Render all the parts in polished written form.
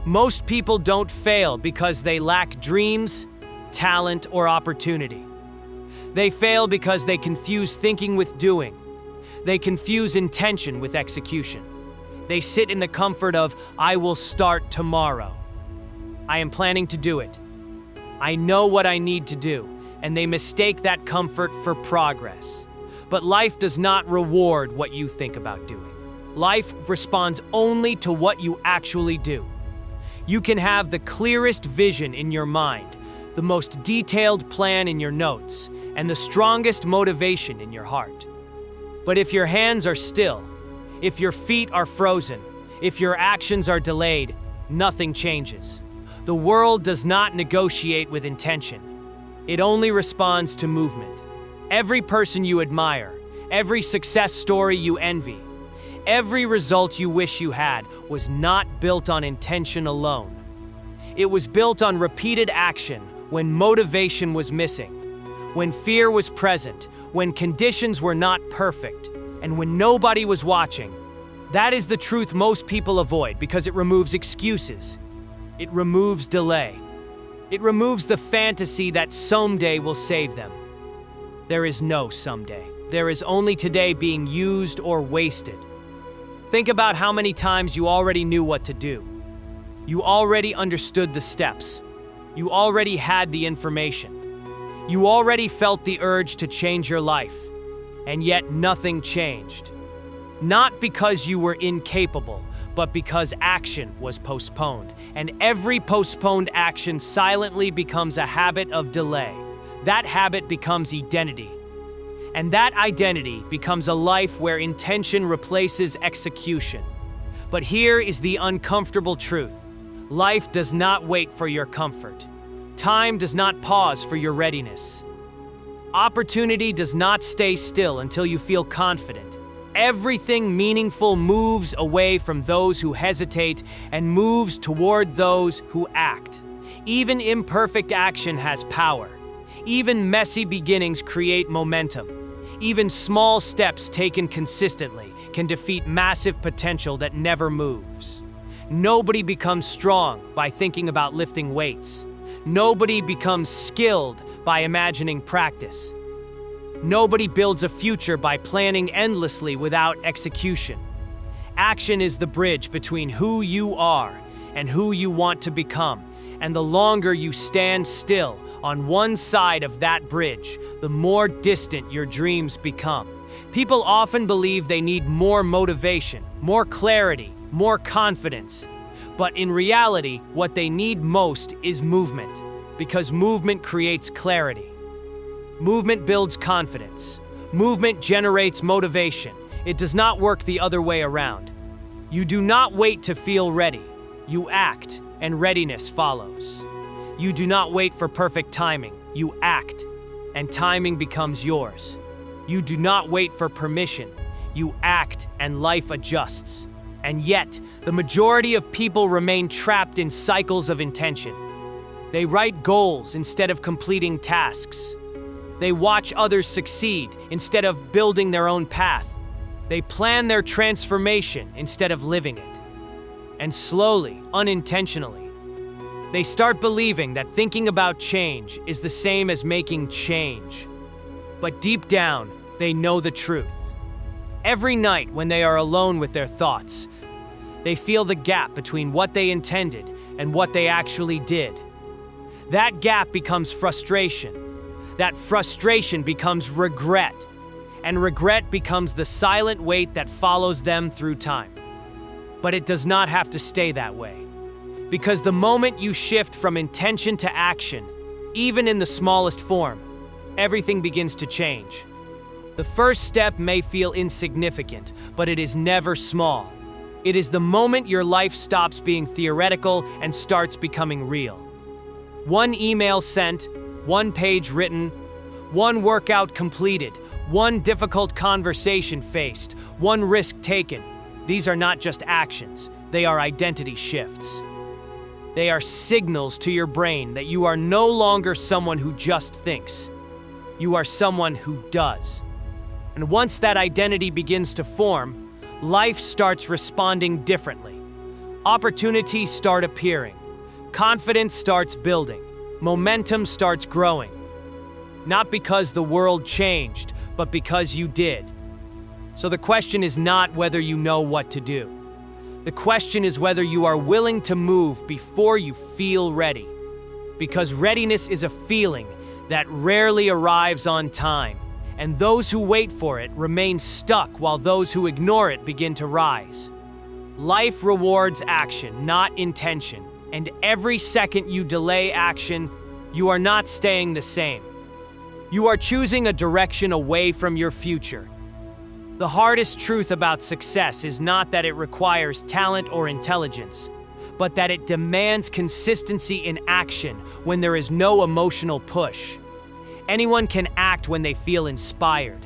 Most people don't fail because they lack dreams, talent, or opportunity. They fail because they confuse thinking with doing. They confuse intention with execution. They sit in the comfort of, "I will start tomorrow. I am planning to do it. I know what I need to do," and they mistake that comfort for progress. But life does not reward what you think about doing. Life responds only to what you actually do. You can have the clearest vision in your mind, the most detailed plan in your notes, and the strongest motivation in your heart. But if your hands are still, if your feet are frozen, if your actions are delayed, nothing changes. The world does not negotiate with intention. It only responds to movement. Every person you admire, every success story you envy, every result you wish you had was not built on intention alone. It was built on repeated action when motivation was missing, when fear was present, when conditions were not perfect, and when nobody was watching. That is the truth most people avoid because it removes excuses. It removes delay. It removes the fantasy that someday will save them. There is no someday. There is only today being used or wasted. Think about how many times you already knew what to do. You already understood the steps. You already had the information. You already felt the urge to change your life, and yet nothing changed. Not because you were incapable, but because action was postponed, and every postponed action silently becomes a habit of delay. That habit becomes identity, and that identity becomes a life where intention replaces execution. But here is the uncomfortable truth. Life does not wait for your comfort. Time does not pause for your readiness. Opportunity does not stay still until you feel confident. Everything meaningful moves away from those who hesitate and moves toward those who act. Even imperfect action has power. Even messy beginnings create momentum. Even small steps taken consistently can defeat massive potential that never moves. Nobody becomes strong by thinking about lifting weights. Nobody becomes skilled by imagining practice. Nobody builds a future by planning endlessly without execution. Action is the bridge between who you are and who you want to become, and the longer you stand still on one side of that bridge, the more distant your dreams become. People often believe they need more motivation, more clarity, more confidence. But in reality, what they need most is movement, because movement creates clarity. Movement builds confidence. Movement generates motivation. It does not work the other way around. You do not wait to feel ready. You act, and readiness follows. You do not wait for perfect timing. You act, and timing becomes yours. You do not wait for permission. You act, and life adjusts. And yet, the majority of people remain trapped in cycles of intention. They write goals instead of completing tasks. They watch others succeed instead of building their own path. They plan their transformation instead of living it. And slowly, unintentionally, they start believing that thinking about change is the same as making change. But deep down, they know the truth. Every night when they are alone with their thoughts, they feel the gap between what they intended and what they actually did. That gap becomes frustration. That frustration becomes regret. And regret becomes the silent weight that follows them through time. But it does not have to stay that way. Because the moment you shift from intention to action, even in the smallest form, everything begins to change. The first step may feel insignificant, but it is never small. It is the moment your life stops being theoretical and starts becoming real. One email sent, one page written, one workout completed, one difficult conversation faced, one risk taken. These are not just actions, they are identity shifts. They are signals to your brain that you are no longer someone who just thinks. You are someone who does. And once that identity begins to form, life starts responding differently. Opportunities start appearing. Confidence starts building. Momentum starts growing. Not because the world changed, but because you did. So the question is not whether you know what to do. The question is whether you are willing to move before you feel ready. Because readiness is a feeling that rarely arrives on time, and those who wait for it remain stuck while those who ignore it begin to rise. Life rewards action, not intention, and every second you delay action, you are not staying the same. You are choosing a direction away from your future. The hardest truth about success is not that it requires talent or intelligence, but that it demands consistency in action when there is no emotional push. Anyone can act when they feel inspired.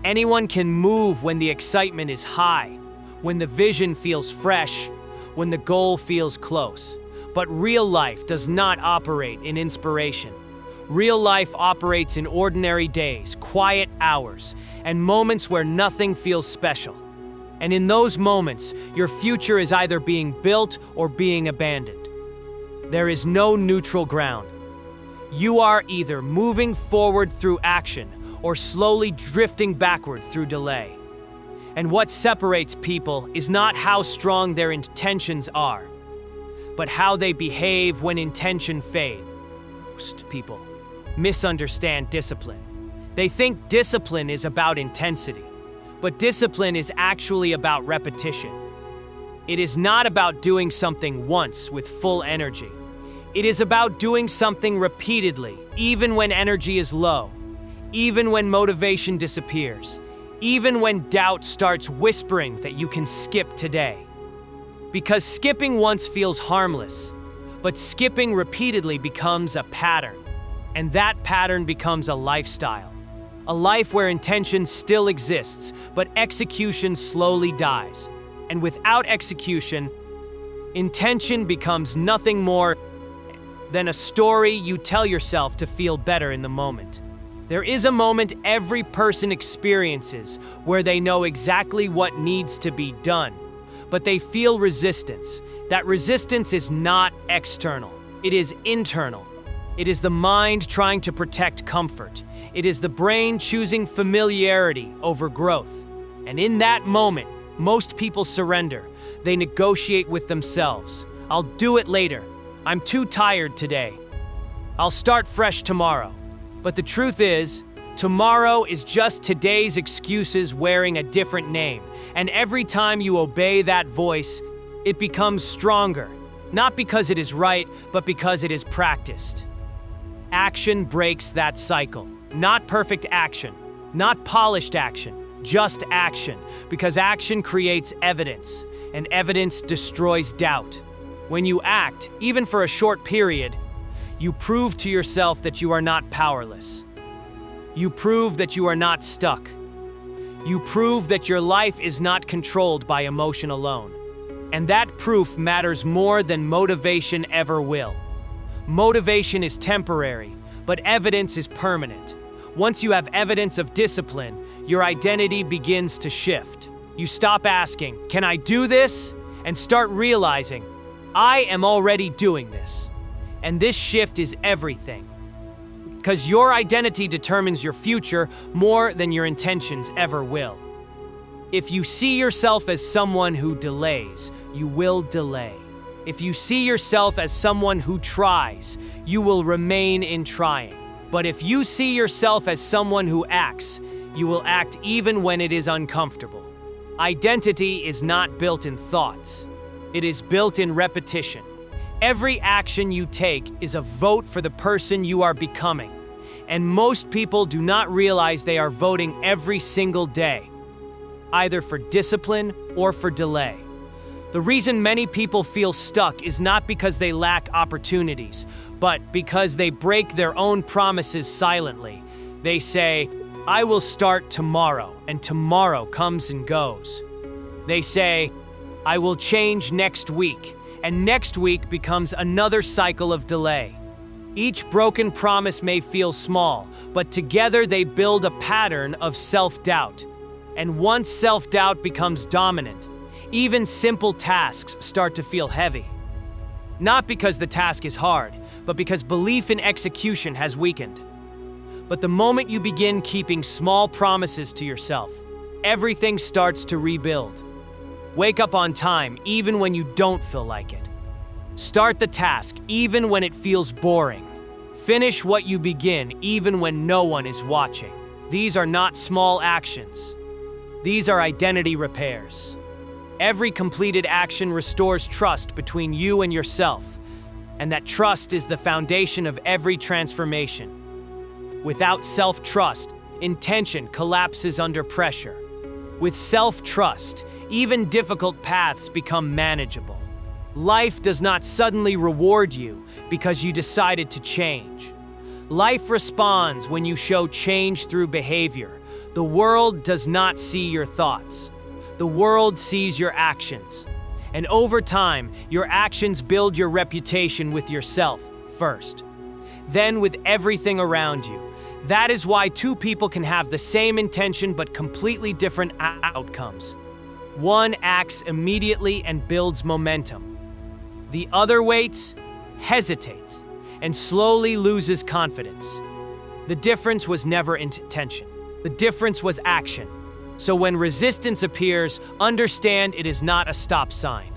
Anyone can move when the excitement is high, when the vision feels fresh, when the goal feels close. But real life does not operate in inspiration. Real life operates in ordinary days, quiet hours, and moments where nothing feels special. And in those moments, your future is either being built or being abandoned. There is no neutral ground. You are either moving forward through action or slowly drifting backward through delay. And what separates people is not how strong their intentions are, but how they behave when intention fades. Most people misunderstand discipline. They think discipline is about intensity, but discipline is actually about repetition. It is not about doing something once with full energy. It is about doing something repeatedly, even when energy is low, even when motivation disappears, even when doubt starts whispering that you can skip today. Because skipping once feels harmless, but skipping repeatedly becomes a pattern, and that pattern becomes a lifestyle. A life where intention still exists, but execution slowly dies. And without execution, intention becomes nothing more than a story you tell yourself to feel better in the moment. There is a moment every person experiences where they know exactly what needs to be done, but they feel resistance. That resistance is not external, it is internal. It is the mind trying to protect comfort. It is the brain choosing familiarity over growth. And in that moment, most people surrender. They negotiate with themselves. I'll do it later. I'm too tired today. I'll start fresh tomorrow. But the truth is, tomorrow is just today's excuses wearing a different name. And every time you obey that voice, it becomes stronger. Not because it is right, but because it is practiced. Action breaks that cycle. Not perfect action, not polished action, just action. Because action creates evidence, and evidence destroys doubt. When you act, even for a short period, you prove to yourself that you are not powerless. You prove that you are not stuck. You prove that your life is not controlled by emotion alone. And that proof matters more than motivation ever will. Motivation is temporary, but evidence is permanent. Once you have evidence of discipline, your identity begins to shift. You stop asking, "Can I do this?" and start realizing, "I am already doing this." And this shift is everything. Because your identity determines your future more than your intentions ever will. If you see yourself as someone who delays, you will delay. If you see yourself as someone who tries, you will remain in trying. But if you see yourself as someone who acts, you will act even when it is uncomfortable. Identity is not built in thoughts. It is built in repetition. Every action you take is a vote for the person you are becoming. And most people do not realize they are voting every single day, either for discipline or for delay. The reason many people feel stuck is not because they lack opportunities, but because they break their own promises silently. They say, "I will start tomorrow," and tomorrow comes and goes. They say, "I will change next week," and next week becomes another cycle of delay. Each broken promise may feel small, but together they build a pattern of self-doubt. And once self-doubt becomes dominant, Even simple tasks start to feel heavy. Not because the task is hard, but because belief in execution has weakened. But the moment you begin keeping small promises to yourself, everything starts to rebuild. Wake up on time even when you don't feel like it. Start the task even when it feels boring. Finish what you begin even when no one is watching. These are not small actions. These are identity repairs. Every completed action restores trust between you and yourself, and that trust is the foundation of every transformation. Without self-trust, intention collapses under pressure. With self-trust, even difficult paths become manageable. Life does not suddenly reward you because you decided to change. Life responds when you show change through behavior. The world does not see your thoughts. The world sees your actions. And over time, your actions build your reputation with yourself first, then with everything around you. That is why two people can have the same intention but completely different outcomes. One acts immediately and builds momentum. The other waits, hesitates, and slowly loses confidence. The difference was never intention. The difference was action. So when resistance appears, understand it is not a stop sign.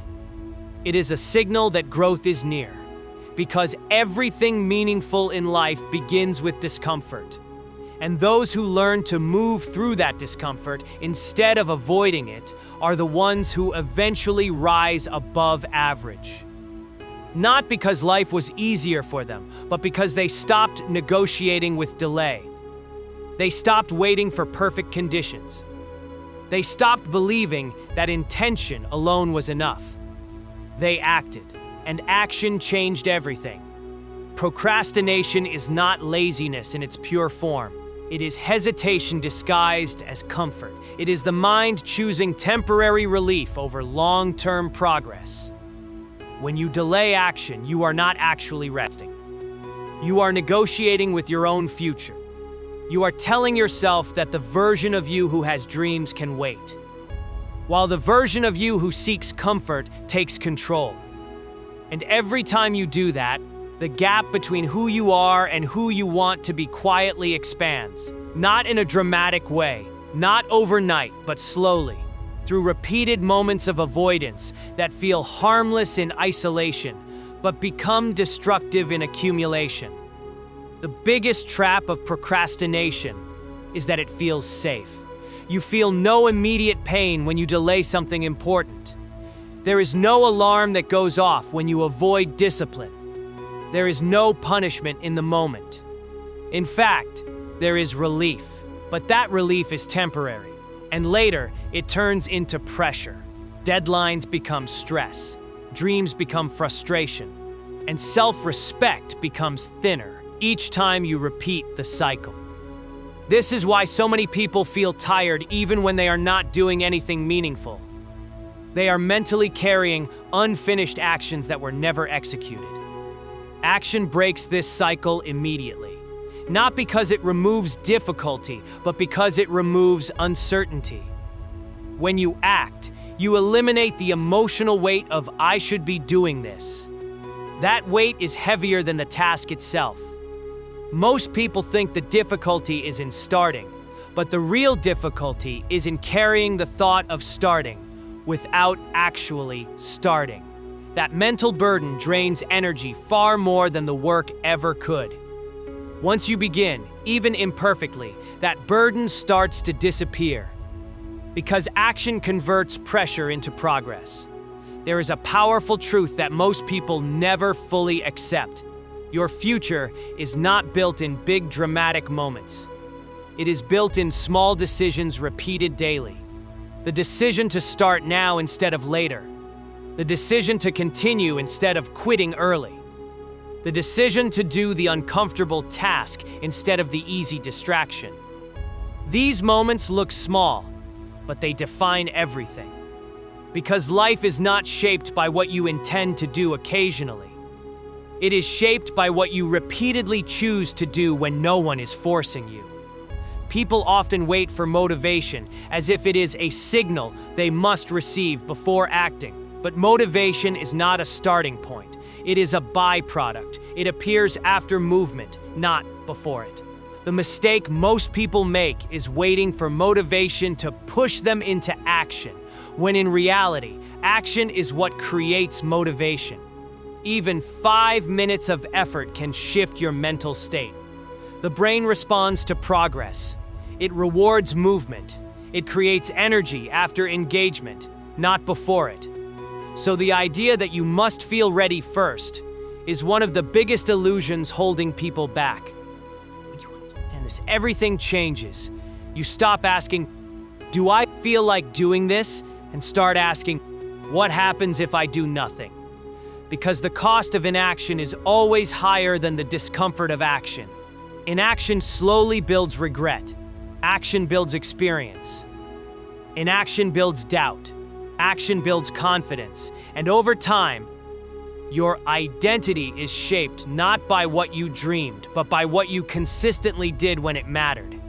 It is a signal that growth is near, because everything meaningful in life begins with discomfort. And those who learn to move through that discomfort instead of avoiding it are the ones who eventually rise above average. Not because life was easier for them, but because they stopped negotiating with delay. They stopped waiting for perfect conditions. They stopped believing that intention alone was enough. They acted, and action changed everything. Procrastination is not laziness in its pure form. It is hesitation disguised as comfort. It is the mind choosing temporary relief over long-term progress. When you delay action, you are not actually resting. You are negotiating with your own future. You are telling yourself that the version of you who has dreams can wait, while the version of you who seeks comfort takes control. And every time you do that, the gap between who you are and who you want to be quietly expands. Not in a dramatic way, not overnight, but slowly, through repeated moments of avoidance that feel harmless in isolation, but become destructive in accumulation. The biggest trap of procrastination is that it feels safe. You feel no immediate pain when you delay something important. There is no alarm that goes off when you avoid discipline. There is no punishment in the moment. In fact, there is relief, but that relief is temporary, and later it turns into pressure. Deadlines become stress, dreams become frustration, and self-respect becomes thinner each time you repeat the cycle. This is why so many people feel tired even when they are not doing anything meaningful. They are mentally carrying unfinished actions that were never executed. Action breaks this cycle immediately, not because it removes difficulty, but because it removes uncertainty. When you act, you eliminate the emotional weight of "I should be doing this." That weight is heavier than the task itself. Most people think the difficulty is in starting, but the real difficulty is in carrying the thought of starting without actually starting. That mental burden drains energy far more than the work ever could. Once you begin, even imperfectly, that burden starts to disappear. Because action converts pressure into progress. There is a powerful truth that most people never fully accept. Your future is not built in big dramatic moments. It is built in small decisions repeated daily. The decision to start now instead of later. The decision to continue instead of quitting early. The decision to do the uncomfortable task instead of the easy distraction. These moments look small, but they define everything. Because life is not shaped by what you intend to do occasionally. It is shaped by what you repeatedly choose to do when no one is forcing you. People often wait for motivation as if it is a signal they must receive before acting. But motivation is not a starting point. It is a byproduct. It appears after movement, not before it. The mistake most people make is waiting for motivation to push them into action, when in reality, action is what creates motivation. Even 5 minutes of effort can shift your mental state. The brain responds to progress. It rewards movement. It creates energy after engagement, not before it. So the idea that you must feel ready first is one of the biggest illusions holding people back. When you understand this, everything changes. You stop asking, "Do I feel like doing this?" and start asking, "What happens if I do nothing?" Because the cost of inaction is always higher than the discomfort of action. Inaction slowly builds regret. Action builds experience. Inaction builds doubt. Action builds confidence. And over time, your identity is shaped not by what you dreamed, but by what you consistently did when it mattered.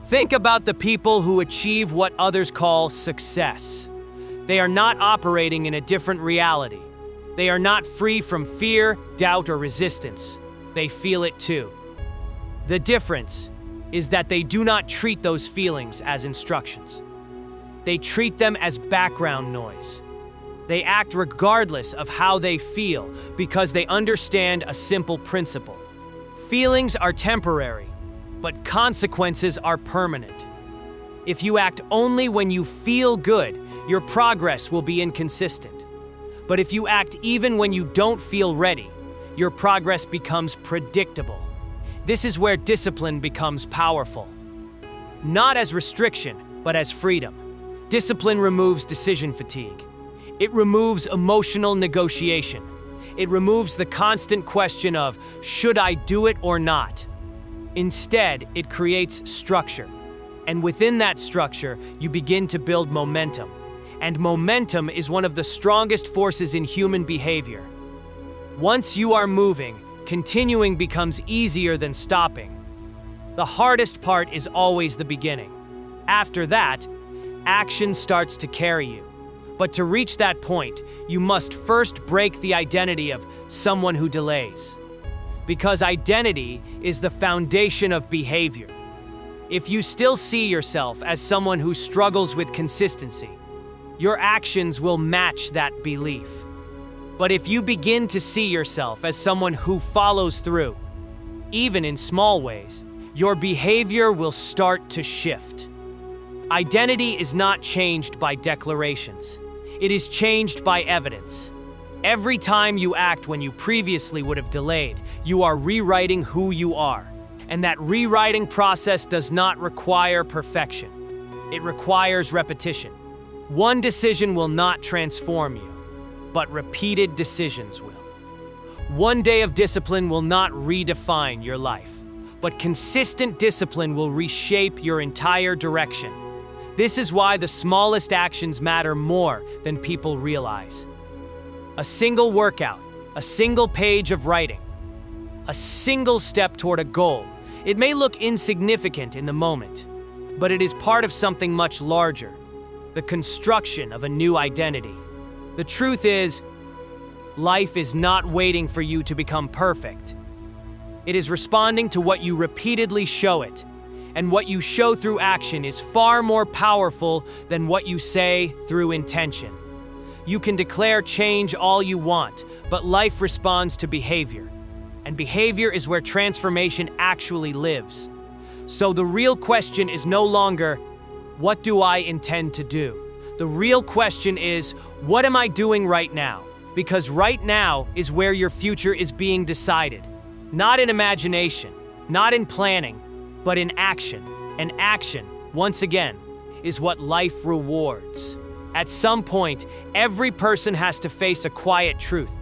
Think about the people who achieve what others call success. They are not operating in a different reality. They are not free from fear, doubt, or resistance. They feel it too. The difference is that they do not treat those feelings as instructions. They treat them as background noise. They act regardless of how they feel because they understand a simple principle. Feelings are temporary, but consequences are permanent. If you act only when you feel good, your progress will be inconsistent. But if you act even when you don't feel ready, your progress becomes predictable. This is where discipline becomes powerful. Not as restriction, but as freedom. Discipline removes decision fatigue. It removes emotional negotiation. It removes the constant question of, should I do it or not? Instead, it creates structure. And within that structure, you begin to build momentum. And momentum is one of the strongest forces in human behavior. Once you are moving, continuing becomes easier than stopping. The hardest part is always the beginning. After that, action starts to carry you. But to reach that point, you must first break the identity of someone who delays. Because identity is the foundation of behavior. If you still see yourself as someone who struggles with consistency, your actions will match that belief. But if you begin to see yourself as someone who follows through, even in small ways, your behavior will start to shift. Identity is not changed by declarations. It is changed by evidence. Every time you act when you previously would have delayed, you are rewriting who you are. And that rewriting process does not require perfection. It requires repetition. One decision will not transform you, but repeated decisions will. One day of discipline will not redefine your life, but consistent discipline will reshape your entire direction. This is why the smallest actions matter more than people realize. A single workout, a single page of writing, a single step toward a goal. It may look insignificant in the moment, but it is part of something much larger, the construction of a new identity. The truth is, life is not waiting for you to become perfect. It is responding to what you repeatedly show it. And what you show through action is far more powerful than what you say through intention. You can declare change all you want, but life responds to behavior. And behavior is where transformation actually lives. So the real question is no longer, what do I intend to do? The real question is, what am I doing right now? Because right now is where your future is being decided. Not in imagination, not in planning, but in action. And action, once again, is what life rewards. At some point, every person has to face a quiet truth.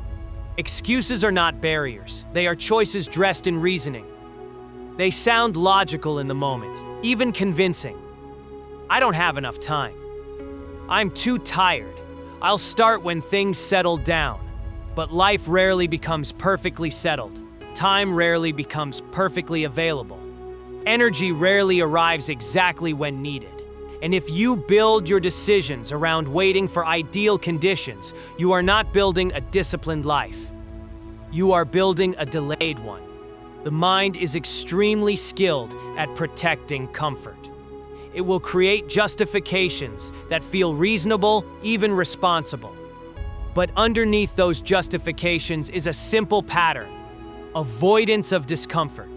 Excuses are not barriers. They are choices dressed in reasoning. They sound logical in the moment, even convincing. I don't have enough time. I'm too tired. I'll start when things settle down. But life rarely becomes perfectly settled. Time rarely becomes perfectly available. Energy rarely arrives exactly when needed. And if you build your decisions around waiting for ideal conditions, you are not building a disciplined life. You are building a delayed one. The mind is extremely skilled at protecting comfort. It will create justifications that feel reasonable, even responsible. But underneath those justifications is a simple pattern: avoidance of discomfort.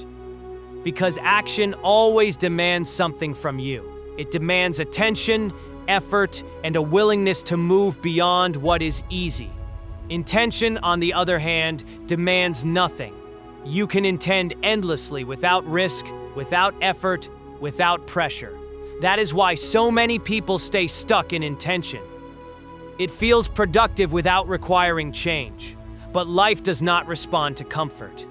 Because action always demands something from you. It demands attention, effort, and a willingness to move beyond what is easy. Intention, on the other hand, demands nothing. You can intend endlessly without risk, without effort, without pressure. That is why so many people stay stuck in intention. It feels productive without requiring change. But life does not respond to comfort.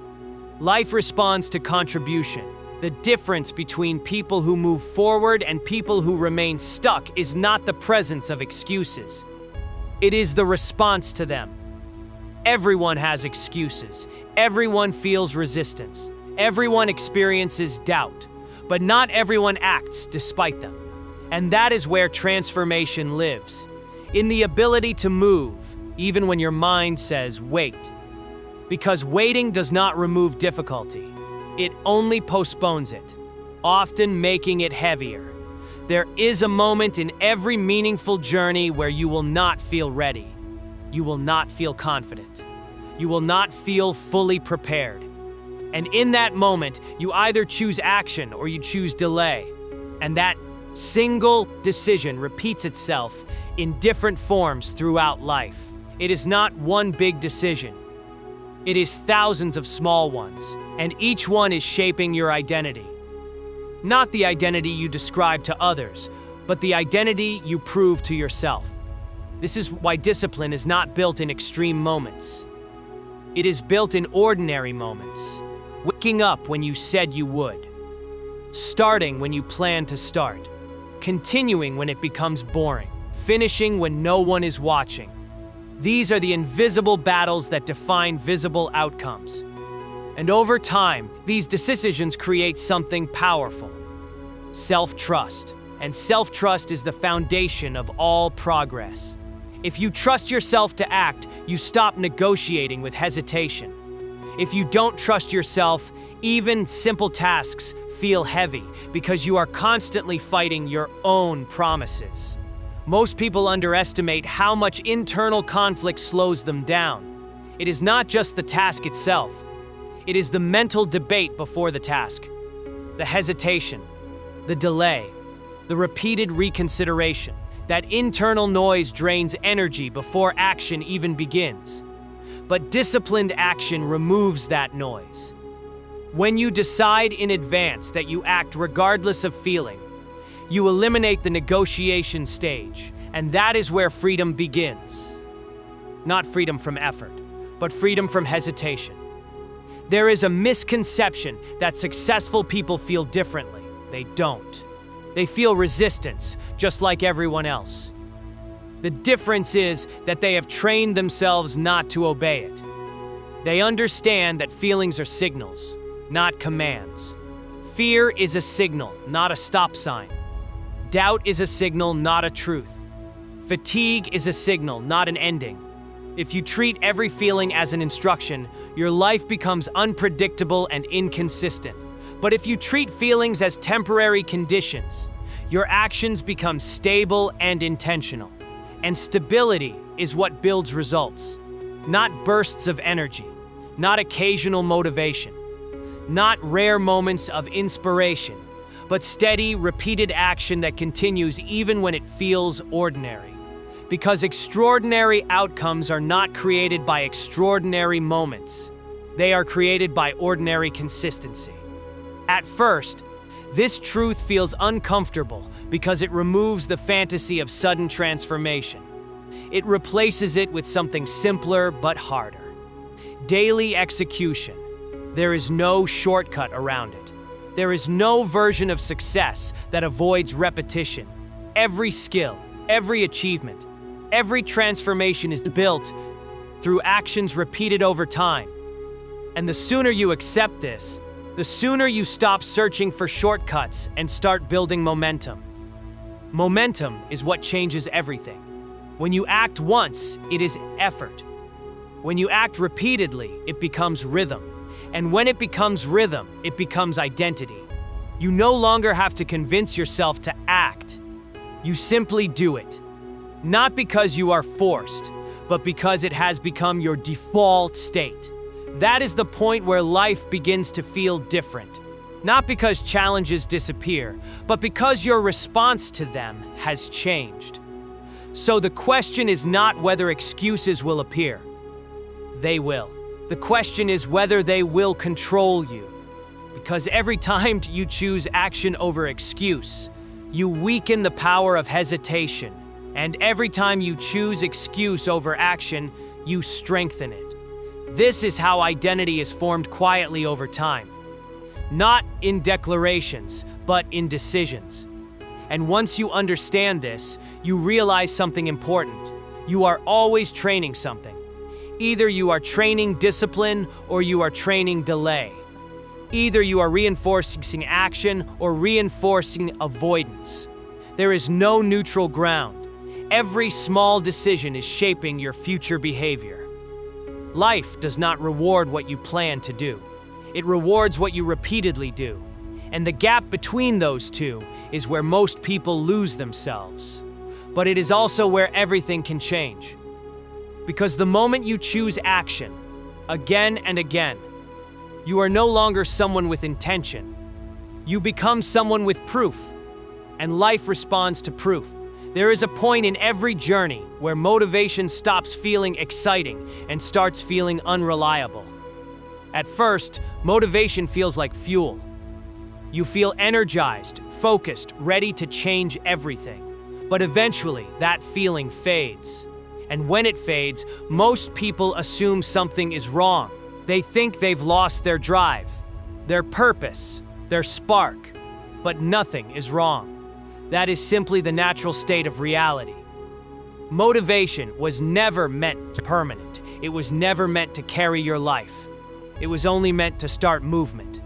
Life responds to contribution. The difference between people who move forward and people who remain stuck is not the presence of excuses. It is the response to them. Everyone has excuses. Everyone feels resistance. Everyone experiences doubt. But not everyone acts despite them. And that is where transformation lives. In the ability to move, even when your mind says wait. Because waiting does not remove difficulty. It only postpones it, often making it heavier. There is a moment in every meaningful journey where you will not feel ready. You will not feel confident. You will not feel fully prepared. And in that moment, you either choose action or you choose delay. And that single decision repeats itself in different forms throughout life. It is not one big decision. It is thousands of small ones, and each one is shaping your identity. Not the identity you describe to others, but the identity you prove to yourself. This is why discipline is not built in extreme moments. It is built in ordinary moments. Waking up when you said you would. Starting when you planned to start. Continuing when it becomes boring. Finishing when no one is watching. These are the invisible battles that define visible outcomes. And over time, these decisions create something powerful: self-trust. And self-trust is the foundation of all progress. If you trust yourself to act, you stop negotiating with hesitation. If you don't trust yourself, even simple tasks feel heavy because you are constantly fighting your own promises. Most people underestimate how much internal conflict slows them down. It is not just the task itself. It is the mental debate before the task, the hesitation, the delay, the repeated reconsideration. That internal noise drains energy before action even begins. But disciplined action removes that noise. When you decide in advance that you act regardless of feeling, you eliminate the negotiation stage, and that is where freedom begins. Not freedom from effort, but freedom from hesitation. There is a misconception that successful people feel differently. They don't. They feel resistance, just like everyone else. The difference is that they have trained themselves not to obey it. They understand that feelings are signals, not commands. Fear is a signal, not a stop sign. Doubt is a signal, not a truth. Fatigue is a signal, not an ending. If you treat every feeling as an instruction, your life becomes unpredictable and inconsistent. But if you treat feelings as temporary conditions, your actions become stable and intentional. And stability is what builds results. Not bursts of energy, not occasional motivation, not rare moments of inspiration, but steady, repeated action that continues even when it feels ordinary. Because extraordinary outcomes are not created by extraordinary moments. They are created by ordinary consistency. At first, this truth feels uncomfortable because it removes the fantasy of sudden transformation. It replaces it with something simpler but harder. Daily execution. There is no shortcut around it. There is no version of success that avoids repetition. Every skill, every achievement, every transformation is built through actions repeated over time. And the sooner you accept this, the sooner you stop searching for shortcuts and start building momentum. Momentum is what changes everything. When you act once, it is effort. When you act repeatedly, it becomes rhythm. And when it becomes rhythm, it becomes identity. You no longer have to convince yourself to act. You simply do it. Not because you are forced, but because it has become your default state. That is the point where life begins to feel different. Not because challenges disappear, but because your response to them has changed. So the question is not whether excuses will appear. They will. The question is whether they will control you. Because every time you choose action over excuse, you weaken the power of hesitation. And every time you choose excuse over action, you strengthen it. This is how identity is formed quietly over time. Not in declarations, but in decisions. And once you understand this, you realize something important. You are always training something. Either you are training discipline or you are training delay. Either you are reinforcing action or reinforcing avoidance. There is no neutral ground. Every small decision is shaping your future behavior. Life does not reward what you plan to do. It rewards what you repeatedly do. And the gap between those two is where most people lose themselves. But it is also where everything can change. Because the moment you choose action, again and again, you are no longer someone with intention. You become someone with proof. And life responds to proof. There is a point in every journey where motivation stops feeling exciting and starts feeling unreliable. At first, motivation feels like fuel. You feel energized, focused, ready to change everything. But eventually, that feeling fades. And when it fades, most people assume something is wrong. They think they've lost their drive, their purpose, their spark. But nothing is wrong. That is simply the natural state of reality. Motivation was never meant to be permanent. It was never meant to carry your life. It was only meant to start movement.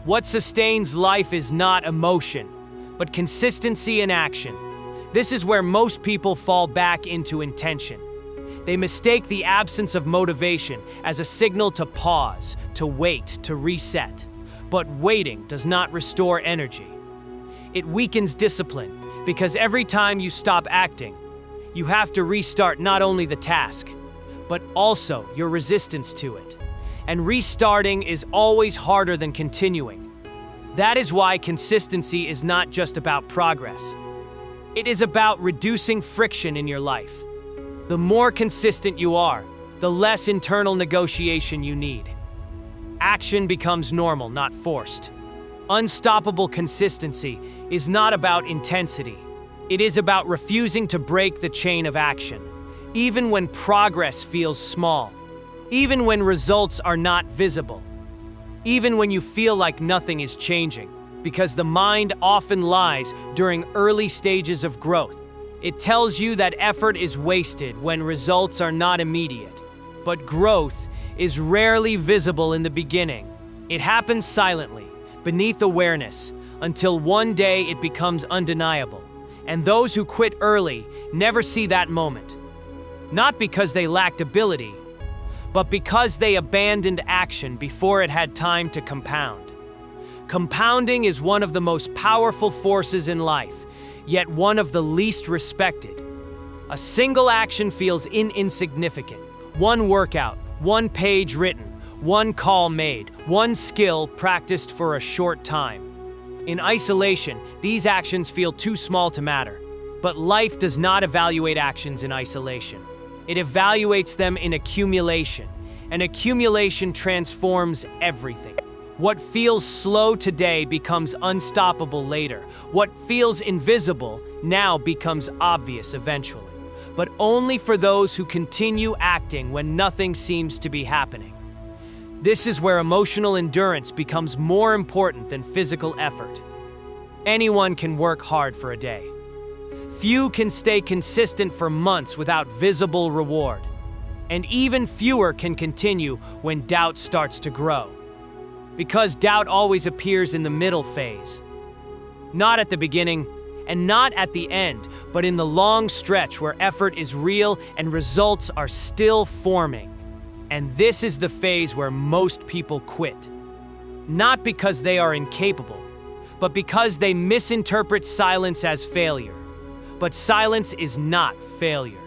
What sustains life is not emotion, but consistency and action. This is where most people fall back into intention. They mistake the absence of motivation as a signal to pause, to wait, to reset. But waiting does not restore energy. It weakens discipline, because every time you stop acting, you have to restart not only the task, but also your resistance to it. And restarting is always harder than continuing. That is why consistency is not just about progress. It is about reducing friction in your life. The more consistent you are, the less internal negotiation you need. Action becomes normal, not forced. Unstoppable consistency is not about intensity. It is about refusing to break the chain of action, even when progress feels small, even when results are not visible, even when you feel like nothing is changing, because the mind often lies during early stages of growth. It tells you that effort is wasted when results are not immediate, but growth is rarely visible in the beginning. It happens silently, beneath awareness, until one day it becomes undeniable. And those who quit early never see that moment. Not because they lacked ability, but because they abandoned action before it had time to compound. Compounding is one of the most powerful forces in life, yet one of the least respected. A single action feels insignificant. One workout, one page written, one call made, one skill practiced for a short time. In isolation, these actions feel too small to matter. But life does not evaluate actions in isolation. It evaluates them in accumulation, and accumulation transforms everything. What feels slow today becomes unstoppable later. What feels invisible now becomes obvious eventually. But only for those who continue acting when nothing seems to be happening. This is where emotional endurance becomes more important than physical effort. Anyone can work hard for a day. Few can stay consistent for months without visible reward. And even fewer can continue when doubt starts to grow. Because doubt always appears in the middle phase. Not at the beginning, and not at the end, but in the long stretch where effort is real and results are still forming. And this is the phase where most people quit. Not because they are incapable, but because they misinterpret silence as failure. But silence is not failure.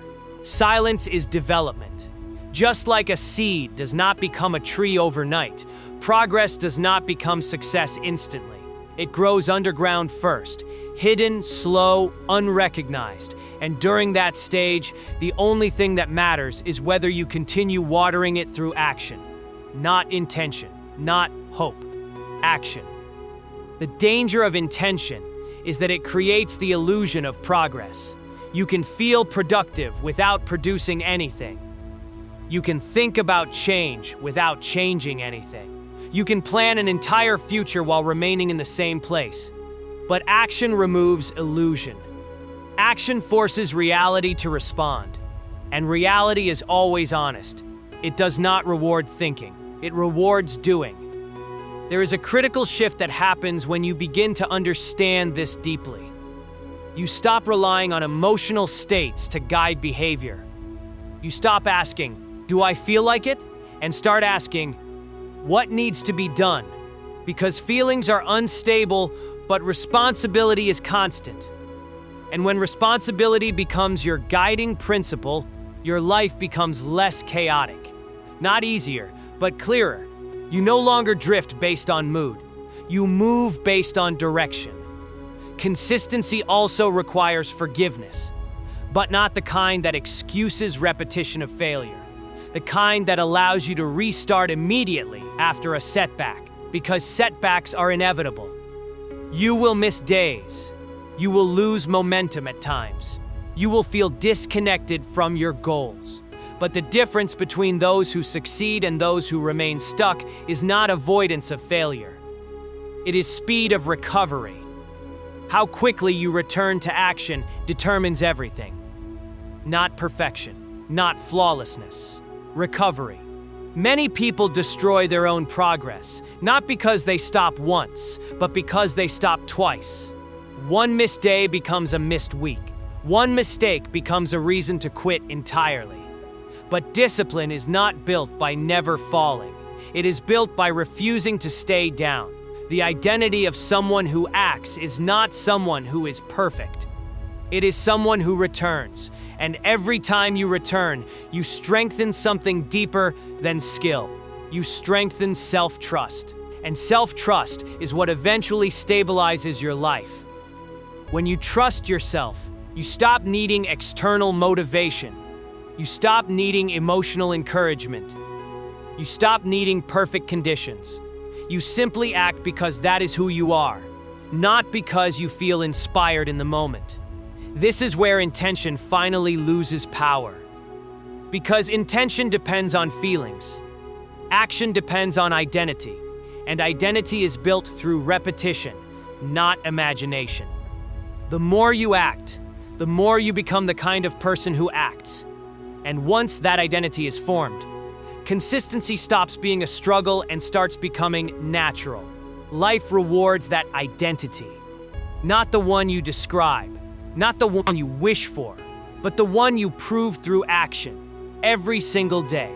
Silence is development. Just like a seed does not become a tree overnight, progress does not become success instantly. It grows underground first, hidden, slow, unrecognized. And during that stage, the only thing that matters is whether you continue watering it through action. Not intention, not hope. Action. The danger of intention is that it creates the illusion of progress. You can feel productive without producing anything. You can think about change without changing anything. You can plan an entire future while remaining in the same place. But action removes illusion. Action forces reality to respond. And reality is always honest. It does not reward thinking. It rewards doing. There is a critical shift that happens when you begin to understand this deeply. You stop relying on emotional states to guide behavior. You stop asking, "Do I feel like it?" and start asking, "What needs to be done?" Because feelings are unstable, but responsibility is constant. And when responsibility becomes your guiding principle, your life becomes less chaotic. Not easier, but clearer. You no longer drift based on mood. You move based on direction. Consistency also requires forgiveness, but not the kind that excuses repetition of failure. The kind that allows you to restart immediately after a setback, because setbacks are inevitable. You will miss days. You will lose momentum at times. You will feel disconnected from your goals. But the difference between those who succeed and those who remain stuck is not avoidance of failure. It is speed of recovery. How quickly you return to action determines everything. Not perfection, not flawlessness. Recovery. Many people destroy their own progress, not because they stop once, but because they stop twice. One missed day becomes a missed week. One mistake becomes a reason to quit entirely. But discipline is not built by never falling. It is built by refusing to stay down. The identity of someone who acts is not someone who is perfect. It is someone who returns. And every time you return, you strengthen something deeper than skill. You strengthen self-trust. And self-trust is what eventually stabilizes your life. When you trust yourself, you stop needing external motivation. You stop needing emotional encouragement. You stop needing perfect conditions. You simply act because that is who you are, not because you feel inspired in the moment. This is where intention finally loses power. Because intention depends on feelings. Action depends on identity. And identity is built through repetition, not imagination. The more you act, the more you become the kind of person who acts. And once that identity is formed, consistency stops being a struggle and starts becoming natural. Life rewards that identity. Not the one you describe, not the one you wish for, but the one you prove through action, every single day.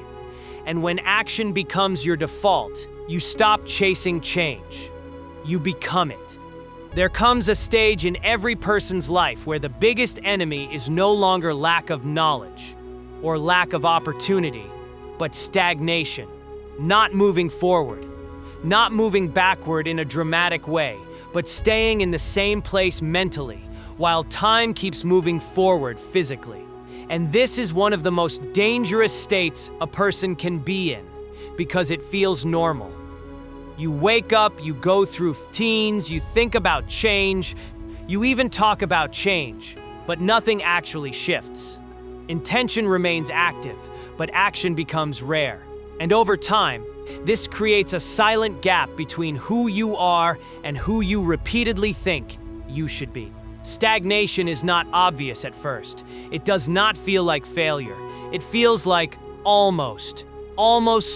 And when action becomes your default, you stop chasing change. You become it. There comes a stage in every person's life where the biggest enemy is no longer lack of knowledge or lack of opportunity, but stagnation. Not moving forward, not moving backward in a dramatic way, but staying in the same place mentally, while time keeps moving forward physically. And this is one of the most dangerous states a person can be in, because it feels normal. You wake up, you go through routines, you think about change, you even talk about change, but nothing actually shifts. Intention remains active, but action becomes rare. And over time, this creates a silent gap between who you are and who you repeatedly think you should be. Stagnation is not obvious at first. It does not feel like failure. It feels like almost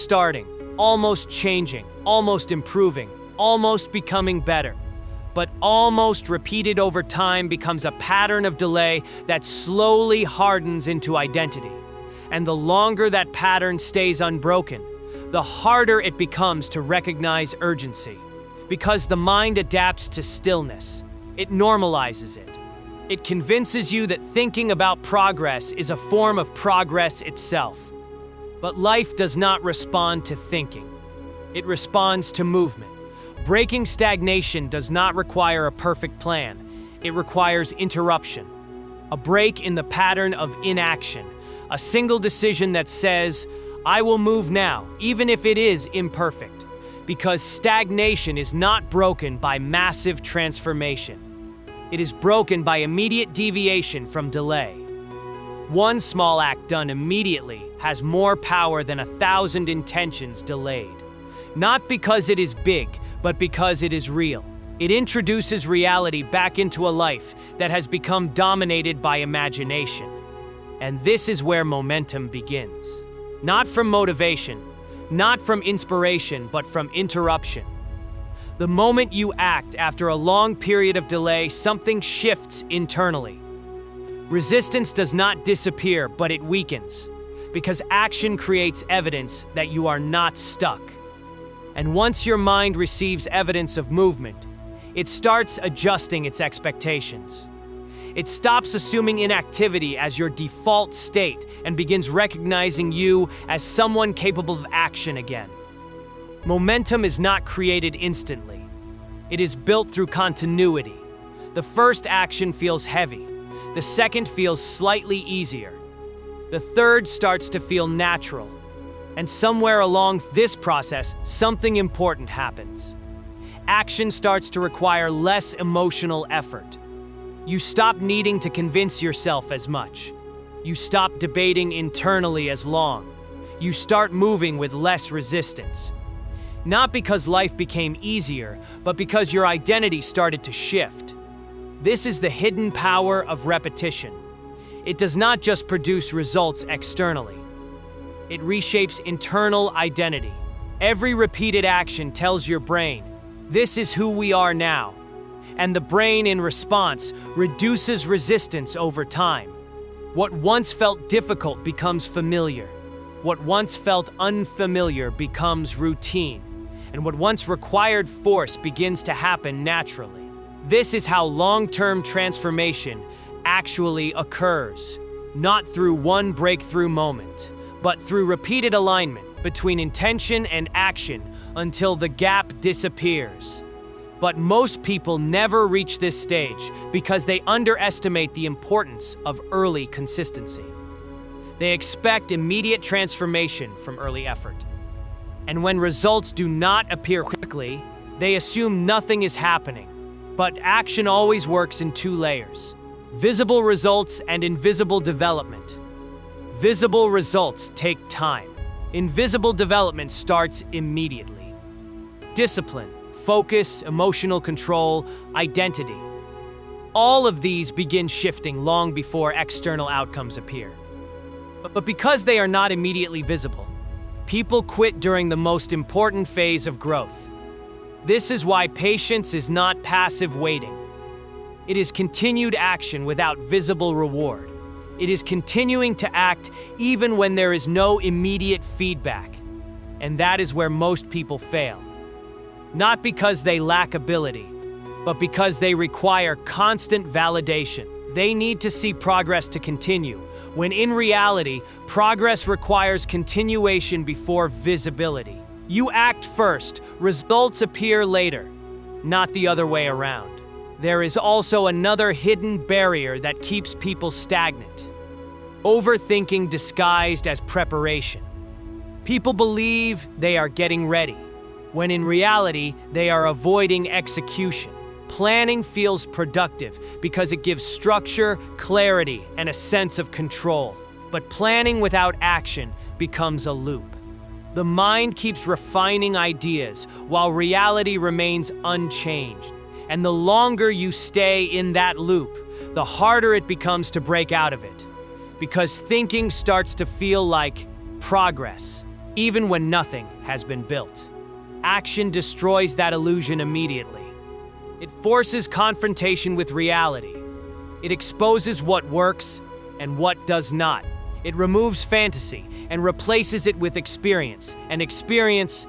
starting. almost changing, almost improving, almost becoming better. But almost repeated over time becomes a pattern of delay that slowly hardens into identity. And the longer that pattern stays unbroken, the harder it becomes to recognize urgency. Because the mind adapts to stillness. It normalizes it. It convinces you that thinking about progress is a form of progress itself. But life does not respond to thinking. It responds to movement. Breaking stagnation does not require a perfect plan. It requires interruption. A break in the pattern of inaction. A single decision that says, I will move now, even if it is imperfect. Because stagnation is not broken by massive transformation. It is broken by immediate deviation from delay. One small act done immediately has more power than 1,000 intentions delayed. Not because it is big, but because it is real. It introduces reality back into a life that has become dominated by imagination. And this is where momentum begins. Not from motivation, not from inspiration, but from interruption. The moment you act after a long period of delay, something shifts internally. Resistance does not disappear, but it weakens, because action creates evidence that you are not stuck. And once your mind receives evidence of movement, it starts adjusting its expectations. It stops assuming inactivity as your default state and begins recognizing you as someone capable of action again. Momentum is not created instantly. It is built through continuity. The first action feels heavy. The second feels slightly easier. The third starts to feel natural. And somewhere along this process, something important happens. Action starts to require less emotional effort. You stop needing to convince yourself as much. You stop debating internally as long. You start moving with less resistance. Not because life became easier, but because your identity started to shift. This is the hidden power of repetition. It does not just produce results externally. It reshapes internal identity. Every repeated action tells your brain, this is who we are now. And the brain, in response, reduces resistance over time. What once felt difficult becomes familiar. What once felt unfamiliar becomes routine. And what once required force begins to happen naturally. This is how long-term transformation actually occurs. Not through one breakthrough moment, but through repeated alignment between intention and action until the gap disappears. But most people never reach this stage because they underestimate the importance of early consistency. They expect immediate transformation from early effort. And when results do not appear quickly, they assume nothing is happening. But action always works in two layers: visible results and invisible development. Visible results take time. Invisible development starts immediately. Discipline, focus, emotional control, identity. All of these begin shifting long before external outcomes appear. But because they are not immediately visible, people quit during the most important phase of growth. This is why patience is not passive waiting. It is continued action without visible reward. It is continuing to act even when there is no immediate feedback. And that is where most people fail. Not because they lack ability, but because they require constant validation. They need to see progress to continue, when in reality, progress requires continuation before visibility. You act first, results appear later, not the other way around. There is also another hidden barrier that keeps people stagnant: overthinking disguised as preparation. People believe they are getting ready, when in reality, they are avoiding execution. Planning feels productive because it gives structure, clarity, and a sense of control. But planning without action becomes a loop. The mind keeps refining ideas while reality remains unchanged. And the longer you stay in that loop, the harder it becomes to break out of it. Because thinking starts to feel like progress, even when nothing has been built. Action destroys that illusion immediately. It forces confrontation with reality. It exposes what works and what does not. It removes fantasy and replaces it with experience. And experience,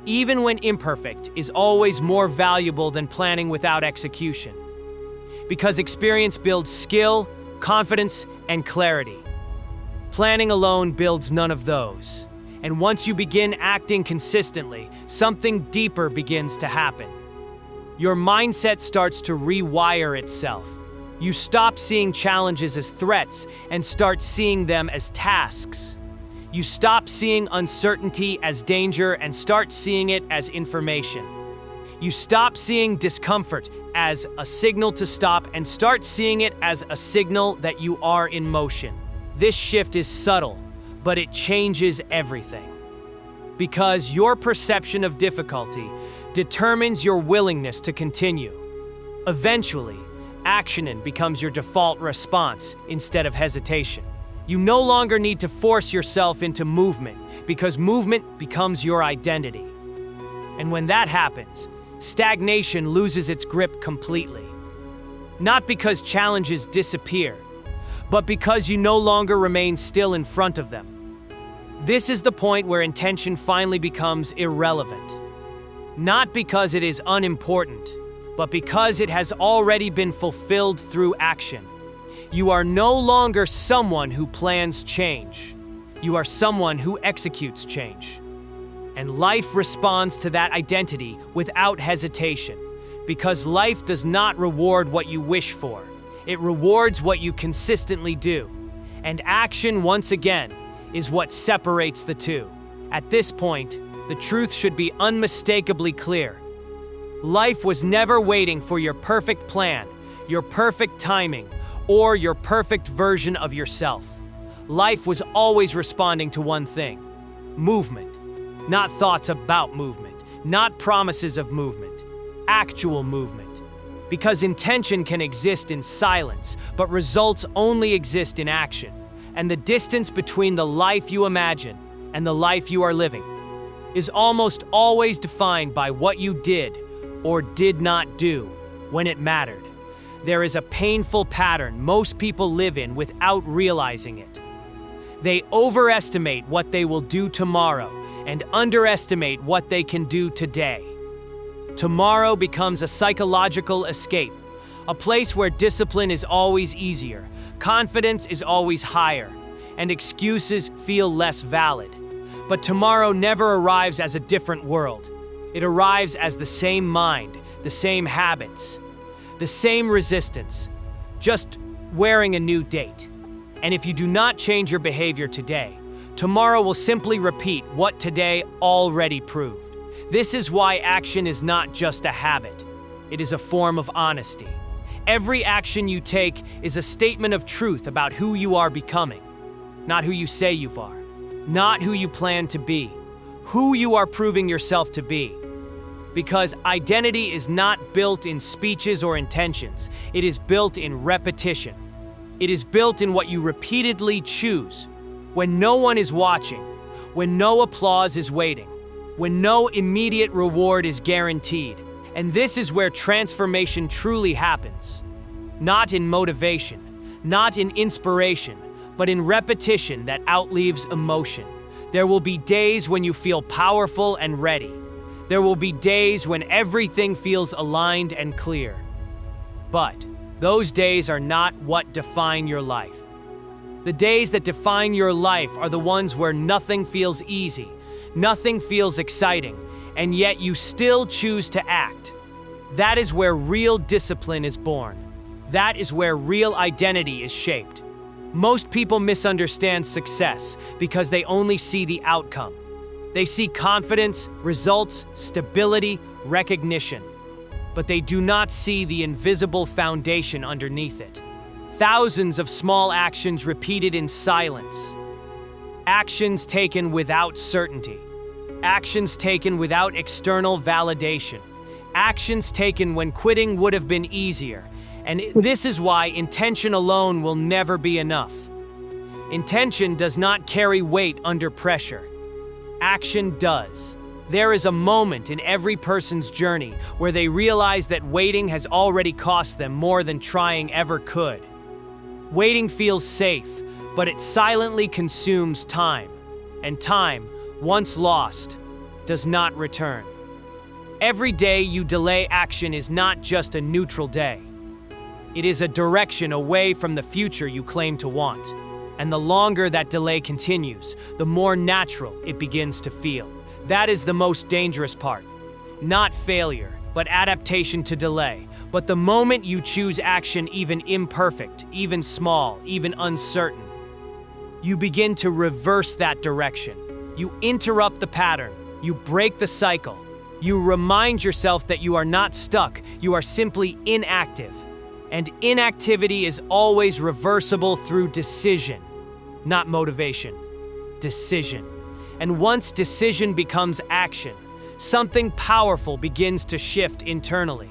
even when imperfect, is always more valuable than planning without execution. Because experience builds skill, confidence, and clarity. Planning alone builds none of those. And once you begin acting consistently, something deeper begins to happen. Your mindset starts to rewire itself. You stop seeing challenges as threats and start seeing them as tasks. You stop seeing uncertainty as danger and start seeing it as information. You stop seeing discomfort as a signal to stop and start seeing it as a signal that you are in motion. This shift is subtle, but it changes everything. Because your perception of difficulty determines your willingness to continue. Eventually, action becomes your default response instead of hesitation. You no longer need to force yourself into movement because movement becomes your identity. And when that happens, stagnation loses its grip completely. Not because challenges disappear, but because you no longer remain still in front of them. This is the point where intention finally becomes irrelevant. Not because it is unimportant, but because it has already been fulfilled through action. You are no longer someone who plans change. You are someone who executes change. And life responds to that identity without hesitation, because life does not reward what you wish for. It rewards what you consistently do. And action, once again, is what separates the two. At this point, the truth should be unmistakably clear. Life was never waiting for your perfect plan, your perfect timing, or your perfect version of yourself. Life was always responding to one thing: movement. Not thoughts about movement, not promises of movement, actual movement. Because intention can exist in silence, but results only exist in action. And the distance between the life you imagine and the life you are living is almost always defined by what you did or did not do when it mattered. There is a painful pattern most people live in without realizing it. They overestimate what they will do tomorrow and underestimate what they can do today. Tomorrow becomes a psychological escape, a place where discipline is always easier, confidence is always higher, and excuses feel less valid. But tomorrow never arrives as a different world. It arrives as the same mind, the same habits, the same resistance, just wearing a new date. And if you do not change your behavior today, tomorrow will simply repeat what today already proved. This is why action is not just a habit. It is a form of honesty. Every action you take is a statement of truth about who you are becoming, not who you say you are, not who you plan to be, who you are proving yourself to be. Because identity is not built in speeches or intentions. It is built in repetition. It is built in what you repeatedly choose, when no one is watching, when no applause is waiting, when no immediate reward is guaranteed. And this is where transformation truly happens. Not in motivation, not in inspiration, but in repetition that outlives emotion. There will be days when you feel powerful and ready. There will be days when everything feels aligned and clear. But those days are not what define your life. The days that define your life are the ones where nothing feels easy, nothing feels exciting, and yet you still choose to act. That is where real discipline is born. That is where real identity is shaped. Most people misunderstand success because they only see the outcome. They see confidence, results, stability, recognition. But they do not see the invisible foundation underneath it. Thousands of small actions repeated in silence. Actions taken without certainty. Actions taken without external validation. Actions taken when quitting would have been easier. And this is why intention alone will never be enough. Intention does not carry weight under pressure. action does. There is a moment in every person's journey where they realize that waiting has already cost them more than trying ever could. Waiting feels safe, but it silently consumes time, and time, once lost, does not return. Every day you delay action is not just a neutral day. It is a direction away from the future you claim to want. And the longer that delay continues, the more natural it begins to feel. That is the most dangerous part. Not failure, but adaptation to delay. But the moment you choose action, even imperfect, even small, even uncertain, you begin to reverse that direction. You interrupt the pattern. You break the cycle. You remind yourself that you are not stuck. You are simply inactive. And inactivity is always reversible through decision, not motivation. Decision. And once decision becomes action, something powerful begins to shift internally.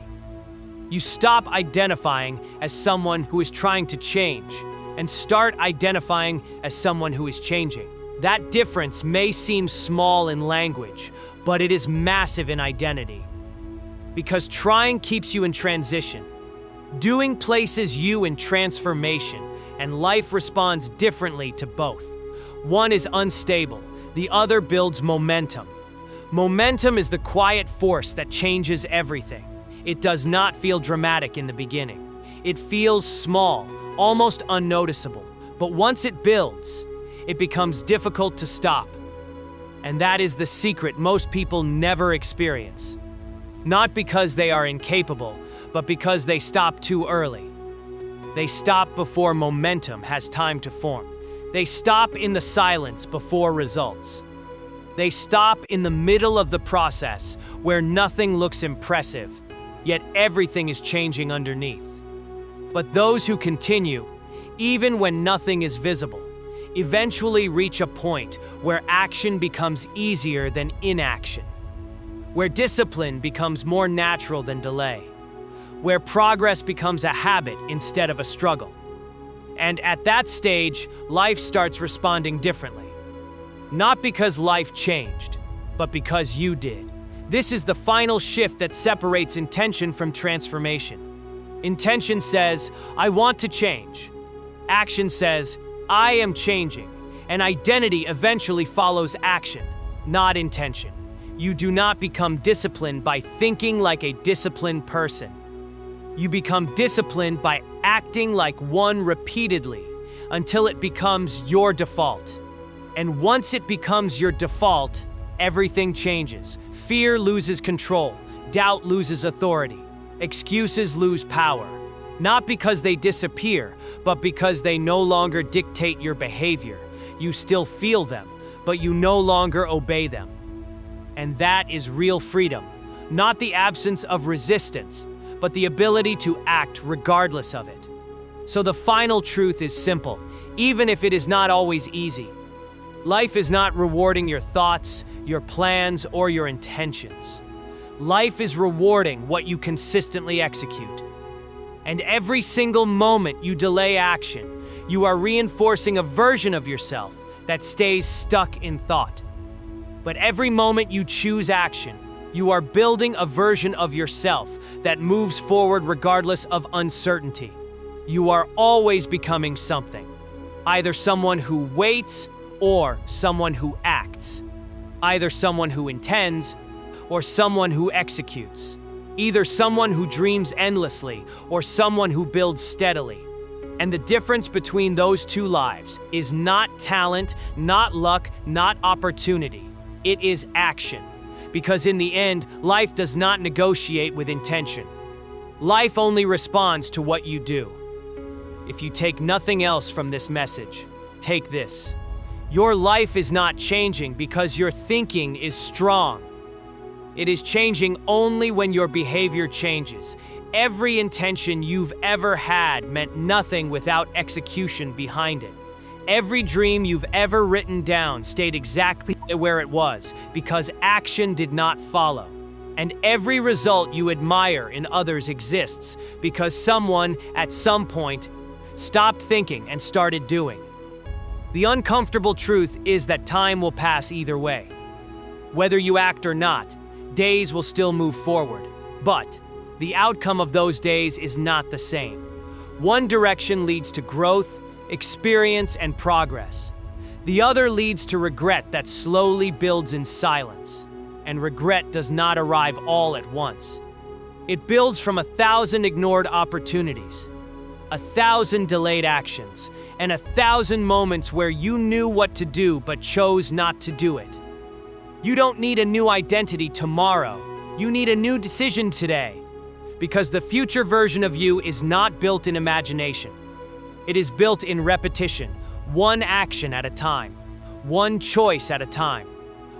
You stop identifying as someone who is trying to change and start identifying as someone who is changing. That difference may seem small in language, but it is massive in identity. Because trying keeps you in transition. Doing places you in transformation, and life responds differently to both. One is unstable, the other builds momentum. Momentum is the quiet force that changes everything. It does not feel dramatic in the beginning. It feels small, almost unnoticeable, but once it builds, it becomes difficult to stop. And that is the secret most people never experience. Not because they are incapable, but because they stop too early. They stop before momentum has time to form. They stop in the silence before results. They stop in the middle of the process where nothing looks impressive, yet everything is changing underneath. But those who continue, even when nothing is visible, eventually reach a point where action becomes easier than inaction, where discipline becomes more natural than delay, where progress becomes a habit instead of a struggle. And at that stage, life starts responding differently. Not because life changed, but because you did. This is the final shift that separates intention from transformation. Intention says, I want to change. Action says, I am changing. And identity eventually follows action, not intention. You do not become disciplined by thinking like a disciplined person. You become disciplined by acting like one repeatedly until it becomes your default. And once it becomes your default, everything changes. Fear loses control. Doubt loses authority. Excuses lose power. Not because they disappear, but because they no longer dictate your behavior. You still feel them, but you no longer obey them. And that is real freedom. Not the absence of resistance, but the ability to act regardless of it. So the final truth is simple, even if it is not always easy. Life is not rewarding your thoughts, your plans, or your intentions. Life is rewarding what you consistently execute. And every single moment you delay action, you are reinforcing a version of yourself that stays stuck in thought. But every moment you choose action, you are building a version of yourself that moves forward regardless of uncertainty. You are always becoming something, either someone who waits or someone who acts, either someone who intends or someone who executes, either someone who dreams endlessly or someone who builds steadily. And the difference between those two lives is not talent, not luck, not opportunity. It is action. Because in the end, life does not negotiate with intention. Life only responds to what you do. If you take nothing else from this message, take this. Your life is not changing because your thinking is strong. It is changing only when your behavior changes. Every intention you've ever had meant nothing without execution behind it. Every dream you've ever written down stayed exactly where it was because action did not follow. And every result you admire in others exists because someone, at some point, stopped thinking and started doing. The uncomfortable truth is that time will pass either way. Whether you act or not, days will still move forward. But the outcome of those days is not the same. One direction leads to growth, experience, and progress. The other leads to regret that slowly builds in silence. And regret does not arrive all at once. It builds from 1,000 ignored opportunities, 1,000 delayed actions, and 1,000 moments where you knew what to do but chose not to do it. You don't need a new identity tomorrow. You need a new decision today. Because the future version of you is not built in imagination. It is built in repetition, one action at a time, one choice at a time,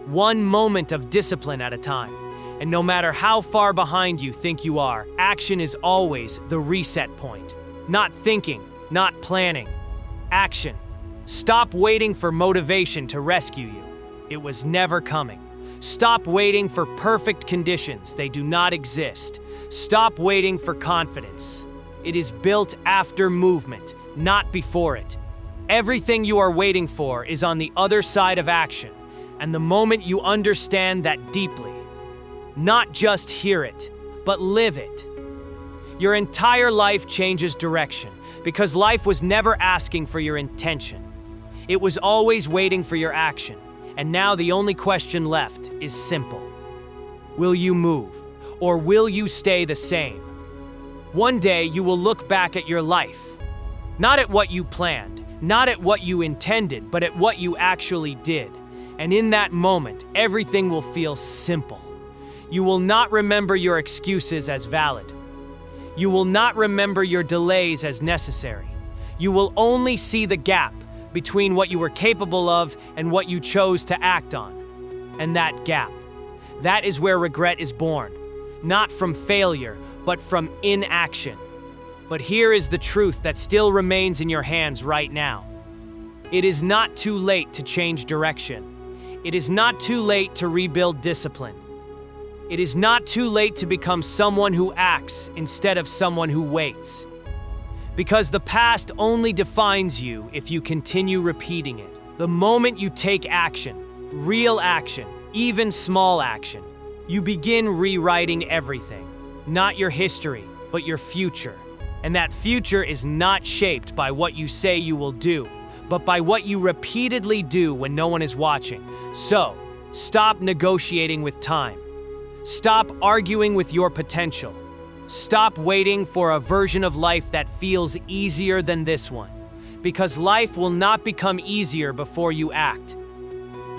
one moment of discipline at a time. And no matter how far behind you think you are, action is always the reset point. Not thinking, not planning. Action. Stop waiting for motivation to rescue you. It was never coming. Stop waiting for perfect conditions. They do not exist. Stop waiting for confidence. It is built after movement, not before it. Everything you are waiting for is on the other side of action, and the moment you understand that deeply, not just hear it, but live it, your entire life changes direction, because life was never asking for your intention. It was always waiting for your action. And now the only question left is simple. Will you move, or will you stay the same? One day you will look back at your life, not at what you planned, not at what you intended, but at what you actually did. And in that moment, everything will feel simple. You will not remember your excuses as valid. You will not remember your delays as necessary. You will only see the gap between what you were capable of and what you chose to act on. And that gap, that is where regret is born. Not from failure, but from inaction. But here is the truth that still remains in your hands right now. It is not too late to change direction. It is not too late to rebuild discipline. It is not too late to become someone who acts instead of someone who waits. Because the past only defines you if you continue repeating it. The moment you take action, real action, even small action, you begin rewriting everything. Not your history, but your future. And that future is not shaped by what you say you will do, but by what you repeatedly do when no one is watching. So, stop negotiating with time. Stop arguing with your potential. Stop waiting for a version of life that feels easier than this one. Because life will not become easier before you act.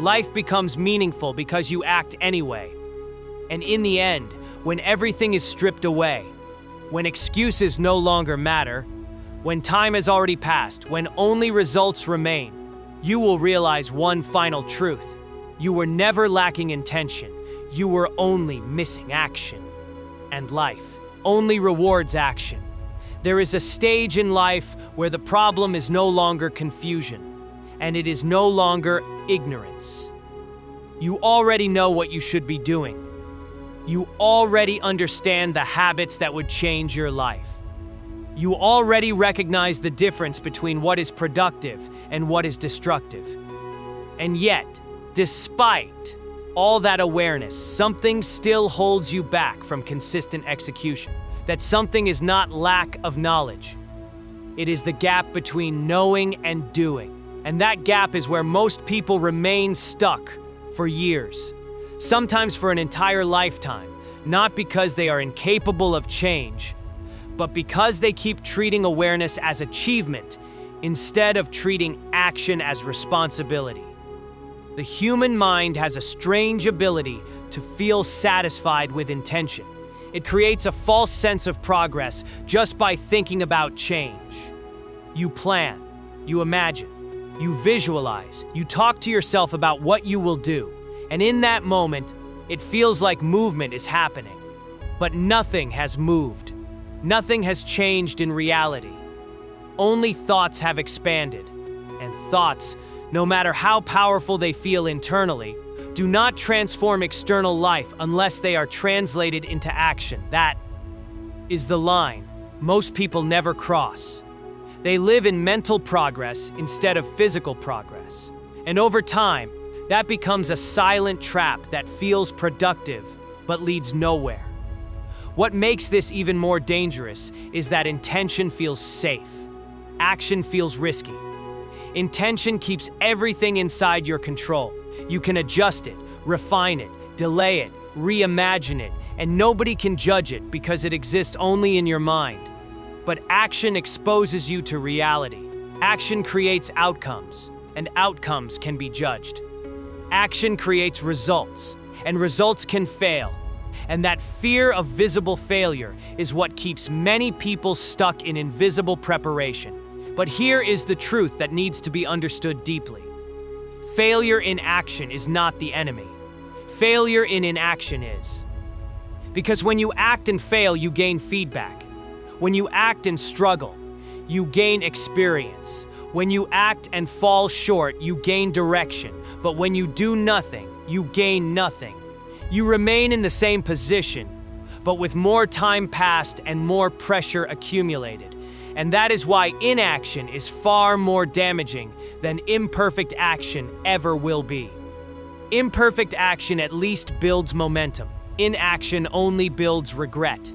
Life becomes meaningful because you act anyway. And in the end, when everything is stripped away, when excuses no longer matter, when time has already passed, when only results remain, you will realize one final truth. You were never lacking intention. You were only missing action. And life only rewards action. There is a stage in life where the problem is no longer confusion, and it is no longer ignorance. You already know what you should be doing. You already understand the habits that would change your life. You already recognize the difference between what is productive and what is destructive. And yet, despite all that awareness, something still holds you back from consistent execution. That something is not lack of knowledge. It is the gap between knowing and doing. And that gap is where most people remain stuck for years, sometimes for an entire lifetime, not because they are incapable of change, but because they keep treating awareness as achievement instead of treating action as responsibility. The human mind has a strange ability to feel satisfied with intention. It creates a false sense of progress just by thinking about change. You plan, you imagine, you visualize, you talk to yourself about what you will do, and in that moment, it feels like movement is happening. But nothing has moved. Nothing has changed in reality. Only thoughts have expanded, and thoughts, no matter how powerful they feel internally, do not transform external life unless they are translated into action. That is the line most people never cross. They live in mental progress instead of physical progress. And over time, That becomes a silent trap that feels productive but leads nowhere. What makes this even more dangerous is that intention feels safe. Action feels risky. Intention keeps everything inside your control. You can adjust it, refine it, delay it, reimagine it, and nobody can judge it because it exists only in your mind. But action exposes you to reality. Action creates outcomes, and outcomes can be judged. Action creates results, and results can fail. And that fear of visible failure is what keeps many people stuck in invisible preparation. But here is the truth that needs to be understood deeply. Failure in action is not the enemy. Failure in inaction is. Because when you act and fail, you gain feedback. When you act and struggle, you gain experience. When you act and fall short, you gain direction. But when you do nothing, you gain nothing. You remain in the same position, but with more time passed and more pressure accumulated. And that is why inaction is far more damaging than imperfect action ever will be. Imperfect action at least builds momentum. Inaction only builds regret.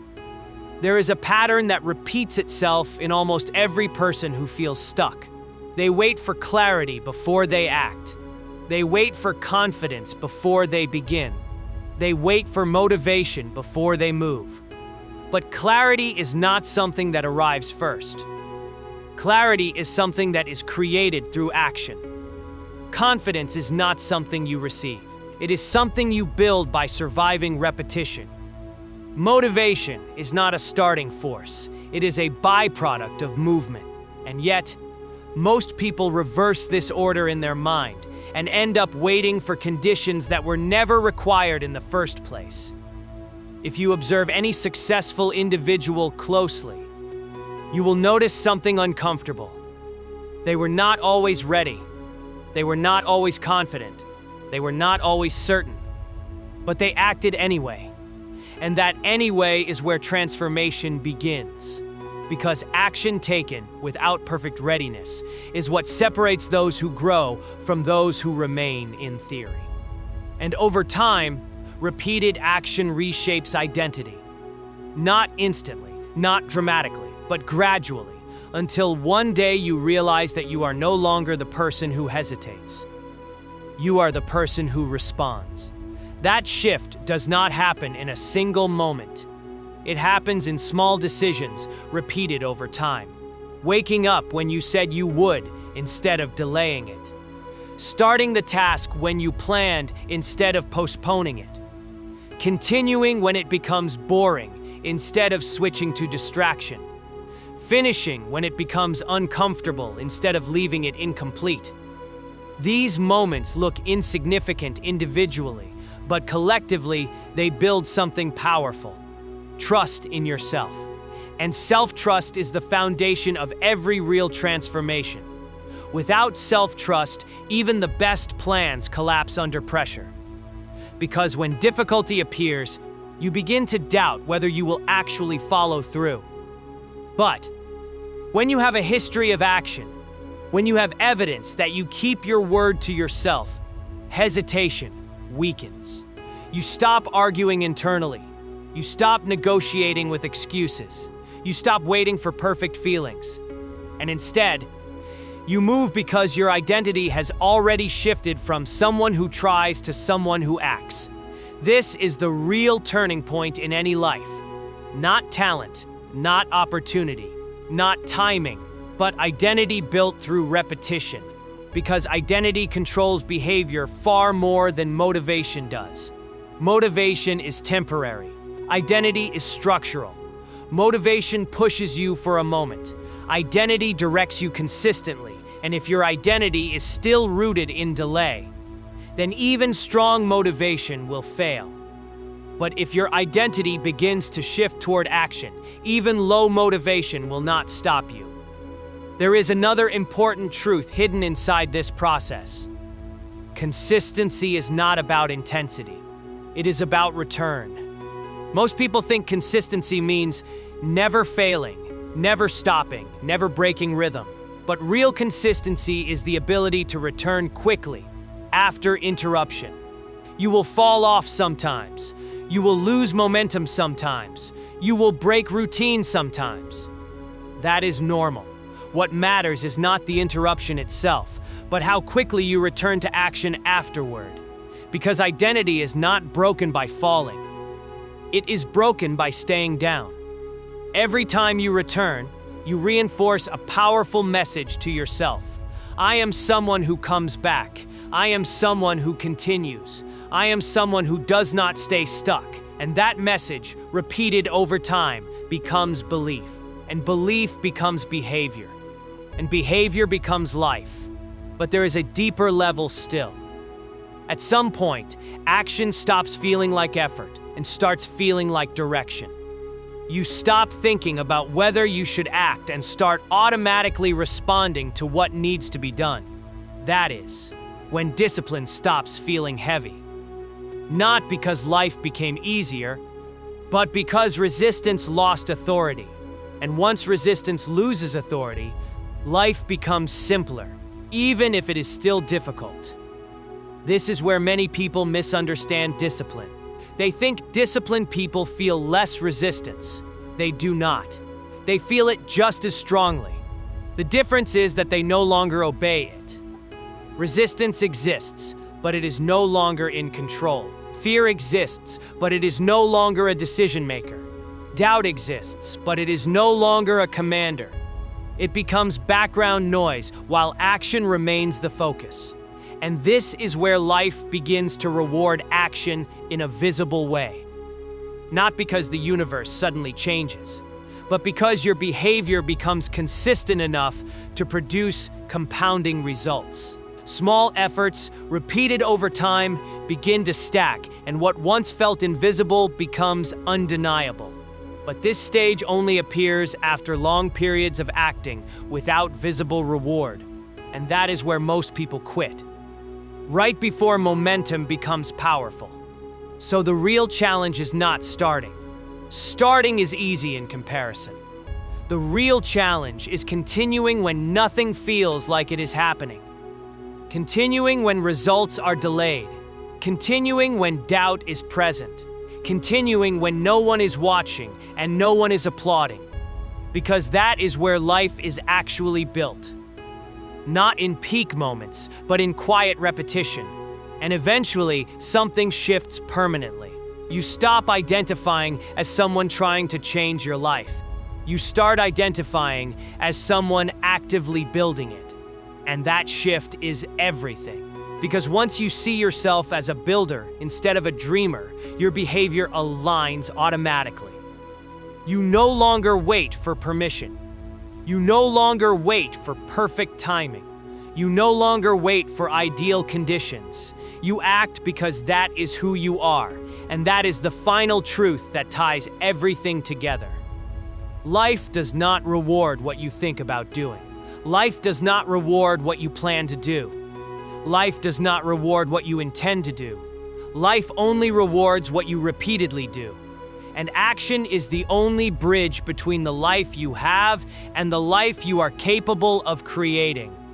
There is a pattern that repeats itself in almost every person who feels stuck. They wait for clarity before they act. They wait for confidence before they begin. They wait for motivation before they move. But clarity is not something that arrives first. Clarity is something that is created through action. Confidence is not something you receive. It is something you build by surviving repetition. Motivation is not a starting force. It is a byproduct of movement. And yet, most people reverse this order in their mind and end up waiting for conditions that were never required in the first place. If you observe any successful individual closely, you will notice something uncomfortable. They were not always ready. They were not always confident. They were not always certain. But they acted anyway. And that anyway is where transformation begins. Because action taken without perfect readiness is what separates those who grow from those who remain in theory. And over time, repeated action reshapes identity. Not instantly, not dramatically, but gradually, until one day you realize that you are no longer the person who hesitates. You are the person who responds. That shift does not happen in a single moment. It happens in small decisions repeated over time. Waking up when you said you would instead of delaying it. Starting the task when you planned instead of postponing it. Continuing when it becomes boring instead of switching to distraction. Finishing when it becomes uncomfortable instead of leaving it incomplete. These moments look insignificant individually, but collectively they build something powerful. Trust in yourself. And self-trust is the foundation of every real transformation. Without self-trust, even the best plans collapse under pressure. Because when difficulty appears, you begin to doubt whether you will actually follow through. But when you have a history of action, when you have evidence that you keep your word to yourself, hesitation weakens. You stop arguing internally. You stop negotiating with excuses. You stop waiting for perfect feelings. And instead, you move because your identity has already shifted from someone who tries to someone who acts. This is the real turning point in any life. Not talent, not opportunity, not timing, but identity built through repetition. Because identity controls behavior far more than motivation does. Motivation is temporary. Identity is structural. Motivation pushes you for a moment. Identity directs you consistently, and if your identity is still rooted in delay, then even strong motivation will fail. But if your identity begins to shift toward action, even low motivation will not stop you. There is another important truth hidden inside this process. Consistency is not about intensity. It is about return. Most people think consistency means never failing, never stopping, never breaking rhythm. But real consistency is the ability to return quickly, after interruption. You will fall off sometimes. You will lose momentum sometimes. You will break routine sometimes. That is normal. What matters is not the interruption itself, but how quickly you return to action afterward. Because identity is not broken by falling. It is broken by staying down. Every time you return, you reinforce a powerful message to yourself. I am someone who comes back. I am someone who continues. I am someone who does not stay stuck. And that message, repeated over time, becomes belief. And belief becomes behavior. And behavior becomes life. But there is a deeper level still. At some point, action stops feeling like effort and starts feeling like direction. You stop thinking about whether you should act and start automatically responding to what needs to be done. That is, when discipline stops feeling heavy. Not because life became easier, but because resistance lost authority. And once resistance loses authority, life becomes simpler, even if it is still difficult. This is where many people misunderstand discipline. They think disciplined people feel less resistance. They do not. They feel it just as strongly. The difference is that they no longer obey it. Resistance exists, but it is no longer in control. Fear exists, but it is no longer a decision maker. Doubt exists, but it is no longer a commander. It becomes background noise while action remains the focus. And this is where life begins to reward action in a visible way. Not because the universe suddenly changes, but because your behavior becomes consistent enough to produce compounding results. Small efforts, repeated over time, begin to stack, and what once felt invisible becomes undeniable. But this stage only appears after long periods of acting without visible reward, and that is where most people quit. Right before momentum becomes powerful. So the real challenge is not starting. Starting is easy in comparison. The real challenge is continuing when nothing feels like it is happening. Continuing when results are delayed. Continuing when doubt is present. Continuing when no one is watching and no one is applauding. Because that is where life is actually built. Not in peak moments, but in quiet repetition. And eventually, something shifts permanently. You stop identifying as someone trying to change your life. You start identifying as someone actively building it. And that shift is everything. Because once you see yourself as a builder instead of a dreamer, your behavior aligns automatically. You no longer wait for permission. You no longer wait for perfect timing. You no longer wait for ideal conditions. You act because that is who you are, and that is the final truth that ties everything together. Life does not reward what you think about doing. Life does not reward what you plan to do. Life does not reward what you intend to do. Life only rewards what you repeatedly do. And action is the only bridge between the life you have and the life you are capable of creating.